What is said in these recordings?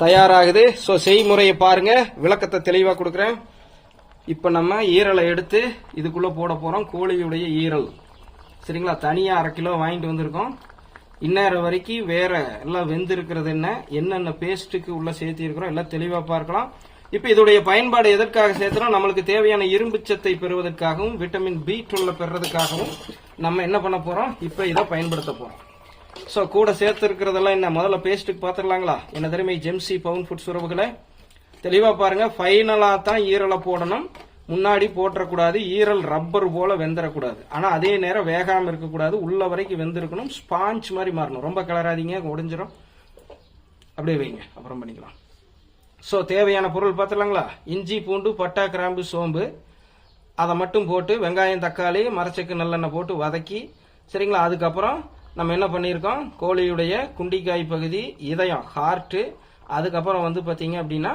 தயாராகுது. ஸோ செய்முறையை பாருங்க, விளக்கத்தை தெளிவாக கொடுக்குறேன். இப்போ நம்ம ஈரலை எடுத்து இதுக்குள்ள போட போறோம். கோழியுடைய ஈரல் சரிங்களா, தனியா 1/2 கிலோ வாங்கிட்டு வந்திருக்கோம். இந்நேரம் வரைக்கும் வேற எல்லாம் வெந்து இருக்கிறது என்னென்ன பேஸ்ட்டுக்கு உள்ள சேர்த்தி இருக்கிறோம் எல்லாம் தெளிவா பார்க்கலாம். இப்ப இதோடைய பயன்பாடு எதற்காக சேர்த்துறோம், நம்மளுக்கு தேவையான இரும்பு சத்தை பெறுவதற்காகவும் விட்டமின் B12 பெறுறதுக்காகவும் நம்ம என்ன பண்ண போறோம், இப்ப இதை பயன்படுத்த போறோம். சோ கூட சேர்த்து இருக்கிறதெல்லாம் என்ன, முதல்ல பேஸ்ட்டுக்கு பாத்துடலாங்களா. என்ன தெரியுமா, ஜெம்சி பவுன் ஃபுட்ஸ் உறவுகளை தெளிவா பாருங்க. ஃபைனலா தான் ஈரலை போடணும், முன்னாடி போட்டக்கூடாது. ஈரல் ரப்பர் போல வெந்துடக்கூடாது, ஆனா அதே நேரம் வேகாம இருக்கக்கூடாது, உள்ள வரைக்கும் வெந்திருக்கணும். ஸ்பாஞ்ச் மாதிரி மாறணும், ரொம்ப கிளறாதீங்க, உடைஞ்சிரும். அப்படியே வைங்க, அப்புறம் பண்ணிக்கலாம். ஸோ தேவையான பொருள் பார்த்துலாங்களா. இஞ்சி பூண்டு பட்டா கிராம்பு சோம்பு அதை மட்டும் போட்டு, வெங்காயம் தக்காளி மரச்செக்கு நல்லெண்ணெய் போட்டு வதக்கி சரிங்களா. அதுக்கப்புறம் நம்ம என்ன பண்ணியிருக்கோம், கோழியுடைய குண்டிக்காய் பகுதி, இதயம் ஹார்ட்டு, அதுக்கப்புறம் வந்து பார்த்தீங்க அப்படின்னா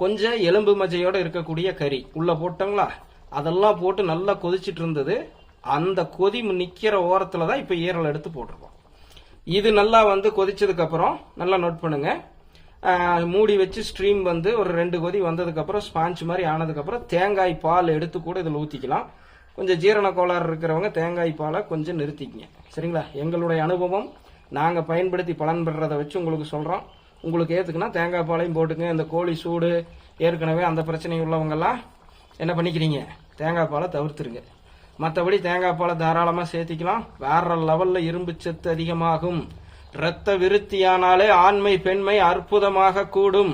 கொஞ்சம் எலும்பு மஜையோட இருக்கக்கூடிய கறி உள்ள போட்டோங்களா. அதெல்லாம் போட்டு நல்லா கொதிச்சிட்டு இருந்தது. அந்த கொதி நிக்கிற ஓரத்துல தான் இப்ப ஈரல் எடுத்து போட்டிருக்கோம். இது நல்லா வந்து கொதிச்சதுக்கு அப்புறம் நல்லா நோட் பண்ணுங்க, மூடி வச்சு ஸ்ட்ரீம் வந்து ஒரு 2 கொதி வந்ததுக்கு அப்புறம் ஸ்பாஞ்ச் மாதிரி ஆனதுக்கு அப்புறம் தேங்காய் பால் எடுத்து கூட இதில் ஊத்திக்கலாம். கொஞ்சம் ஜீரண கோளாறு இருக்கிறவங்க தேங்காய் பாலை கொஞ்சம் நிறுத்திக்கங்க சரிங்களா. எங்களுடைய அனுபவம், நாங்க பயன்படுத்தி பலன் பெறதை வச்சு உங்களுக்கு சொல்றோம். உங்களுக்கு ஏத்துக்குன்னா தேங்காய் பாலையும் போட்டுங்க. இந்த கோழி சூடு ஏற்கனவே அந்த பிரச்சனை உள்ளவங்கெல்லாம் என்ன பண்ணிக்கிறீங்க, தேங்காய் பாலை தவிர்த்துருங்க. மற்றபடி தேங்காய் பாலை தாராளமா சேர்த்திக்கலாம். வேற லெவல்ல இரும்பு சத்து அதிகமாகும். இரத்த விருத்தியானாலே ஆண்மை பெண்மை அற்புதமாக கூடும்.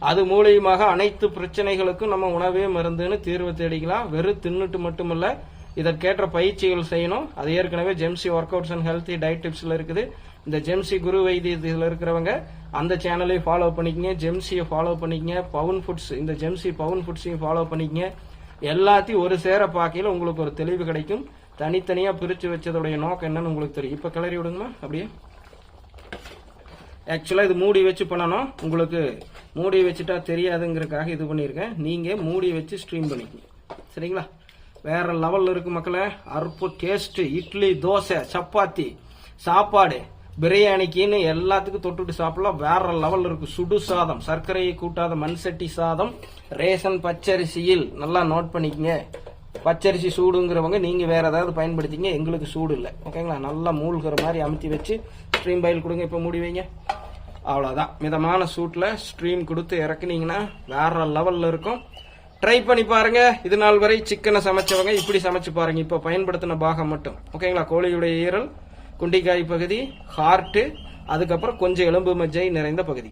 அது மூலியமாக அனைத்து பிரச்சனைகளுக்கும் நம்ம உணவே மருந்துன்னு தீர்வு தேடிக்கலாம். வெறும் தின்னுட்டு மட்டுமல்ல, இதற்கேற்ற பயிற்சிகள் செய்யணும். அது ஏற்கனவே ஜெம்சி workouts and healthy diet டிப்ஸ்ல இருக்குது. இந்த ஜெம்சி குரு வைத்தியத்தில் இருக்கிறவங்க அந்த சேனலை ஃபாலோ பண்ணிக்கங்க, ஜெம்சியை ஃபாலோ பண்ணிக்கங்க, பவுன் ஃபுட்ஸ் இந்த ஜெம்சி பவுன் ஃபுட்ஸையும் ஃபாலோ பண்ணிக்கங்க. எல்லாத்தையும் ஒரு சேர பார்க்கையில உங்களுக்கு ஒரு தெளிவு கிடைக்கும். தனித்தனியா பிரிச்சு வச்சதோடைய நோக்கம் என்னன்னு உங்களுக்கு தெரியும். இப்ப கிளறி விடுங்கம்மா அப்படியே. ஆக்சுவலா இது மூடி வச்சு பண்ணணும். உங்களுக்கு மூடி வச்சுட்டா தெரியாதுங்கிறதுக்காக இது பண்ணியிருக்கேன். நீங்க மூடி வச்சு ஸ்ட்ரீம் பண்ணிக்கங்க சரிங்களா. வேற லெவல்ல இருக்கு மக்களே, அற்புத டேஸ்ட். இட்லி, தோசை, சப்பாத்தி, சாப்பாடு, பிரியாணிக்குன்னு எல்லாத்துக்கும் தொட்டுட்டு சாப்பிடலாம். வேற லெவல் இருக்கு. சுடு சாதம், சர்க்கரையை கூட்டாத மண் சட்டி சாதம், ரேஷன் பச்சரிசியில் நல்லா நோட் பண்ணிக்கங்க. பச்சரிசி சூடுங்கிறவங்க நீங்க வேற ஏதாவது பயன்படுத்திங்க, எங்களுக்கு சூடு இல்லை ஓகேங்களா. நல்லா மூழ்கிற மாதிரி அமுத்தி வச்சு ஸ்ட்ரீம் பாயில் கொடுங்க. இப்ப மூடி வைங்க, அவ்வளவுதான். மிதமான சூட்ல ஸ்ட்ரீம் கொடுத்து இறக்குனீங்கன்னா வேற லெவல்ல இருக்கும். ட்ரை பண்ணி பாருங்க. இது நாள் வரை சிக்கனை சமைச்சவங்க இப்படி சமைச்சு பாருங்க. இப்ப பயன்படுத்தின பாகம் மட்டும் ஓகேங்களா. கோழியுடைய ஈரல், குண்டிக்காய் பகுதி, ஹார்ட், அதுக்கப்புறம் கொஞ்சம் எலும்பு மஜ்ஜை நிறைந்த பகுதி.